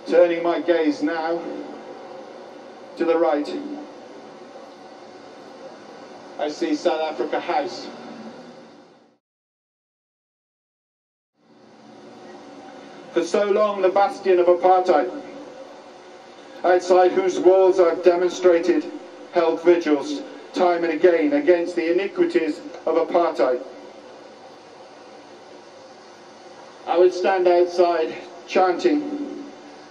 Turning my gaze now to the right, I see South Africa House. For so long, the bastion of apartheid, outside whose walls I've demonstrated, held vigils, time and again, against the iniquities of apartheid. I would stand outside chanting,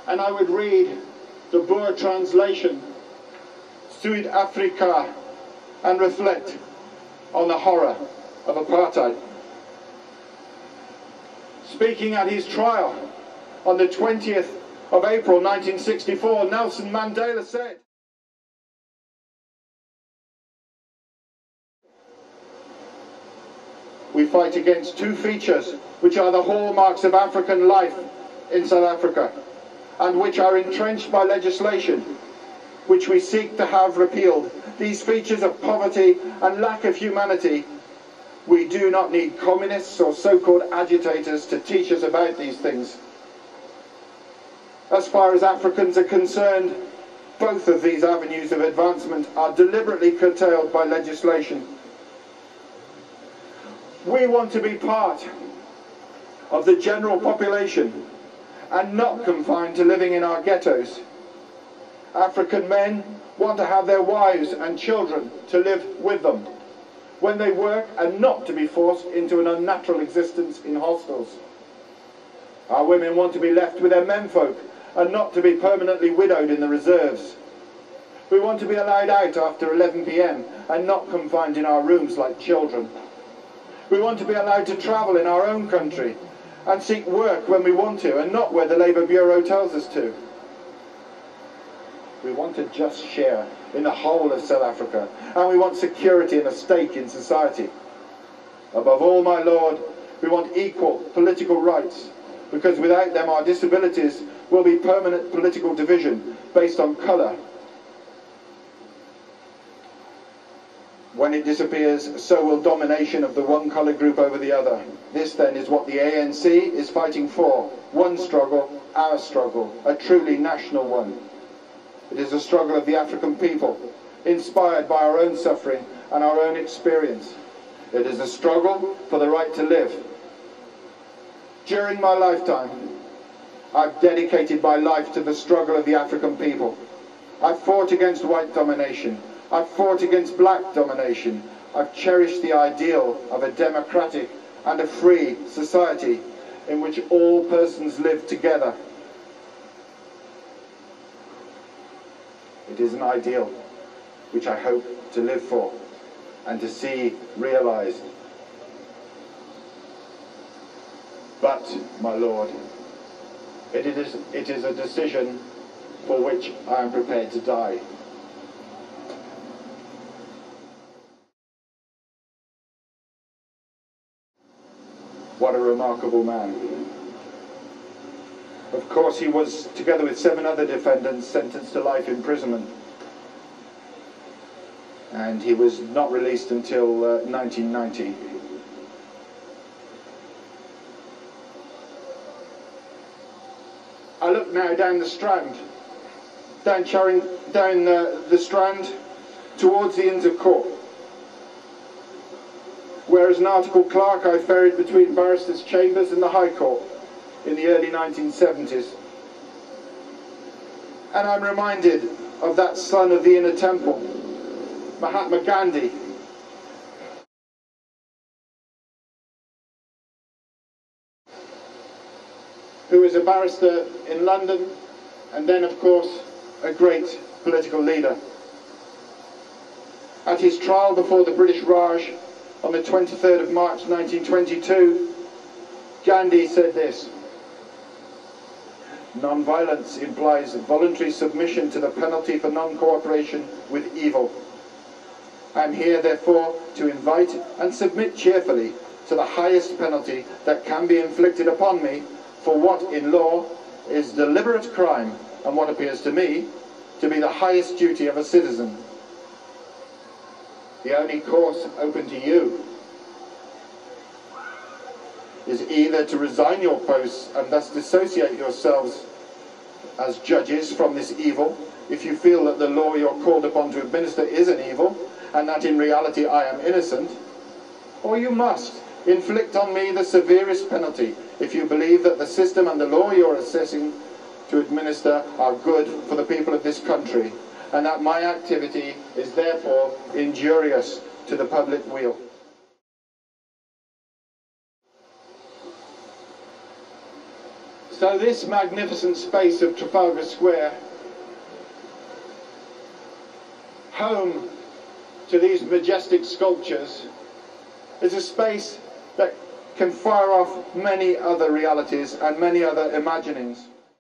and I would read the Boer translation, Suid-Afrika, and reflect on the horror of apartheid. Speaking at his trial on the 20th of April 1964, Nelson Mandela said, "We fight against two features which are the hallmarks of African life in South Africa and which are entrenched by legislation which we seek to have repealed. These features of poverty and lack of humanity. We do not need communists or so-called agitators to teach us about these things. As far as Africans are concerned, both of these avenues of advancement are deliberately curtailed by legislation. We want to be part of the general population and not confined to living in our ghettos. African men want to have their wives and children to live with them when they work and not to be forced into an unnatural existence in hostels. Our women want to be left with their menfolk and not to be permanently widowed in the reserves. We want to be allowed out after 11 p.m. and not confined in our rooms like children. We want to be allowed to travel in our own country and seek work when we want to and not where the Labour Bureau tells us to. We want to just share in the whole of South Africa, and we want security and a stake in society. Above all, my Lord, we want equal political rights, because without them our disabilities will be permanent political division based on colour. When it disappears, so will domination of the one colour group over the other. This then is what the ANC is fighting for. One struggle, our struggle, a truly national one. It is a struggle of the African people, inspired by our own suffering and our own experience. It is a struggle for the right to live. During my lifetime, I've dedicated my life to the struggle of the African people. I've fought against white domination. I've fought against black domination. I've cherished the ideal of a democratic and a free society in which all persons live together. It is an ideal which I hope to live for and to see realized. But, my Lord, it is a decision for which I am prepared to die. What a remarkable man. Of course, he was, together with 7 other defendants, sentenced to life imprisonment. And he was not released until 1990. I look now down the Strand, down the Strand towards the Inns of Court, where as an article clerk I ferried between barristers' chambers and the High Court in the early 1970s. And I'm reminded of that son of the Inner Temple, Mahatma Gandhi, who was a barrister in London and then, of course, a great political leader. At his trial before the British Raj on the 23rd of March 1922, Gandhi said this: "Non-violence implies voluntary submission to the penalty for non-cooperation with evil. I am here, therefore, to invite and submit cheerfully to the highest penalty that can be inflicted upon me for what in law is deliberate crime and what appears to me to be the highest duty of a citizen. The only course open to you is either to resign your posts and thus dissociate yourselves as judges from this evil, if you feel that the law you're called upon to administer is an evil, and that in reality I am innocent, or you must inflict on me the severest penalty if you believe that the system and the law you're assessing to administer are good for the people of this country, and that my activity is therefore injurious to the public weal. So this magnificent space of Trafalgar Square, home to these majestic sculptures, is a space that can fire off many other realities and many other imaginings.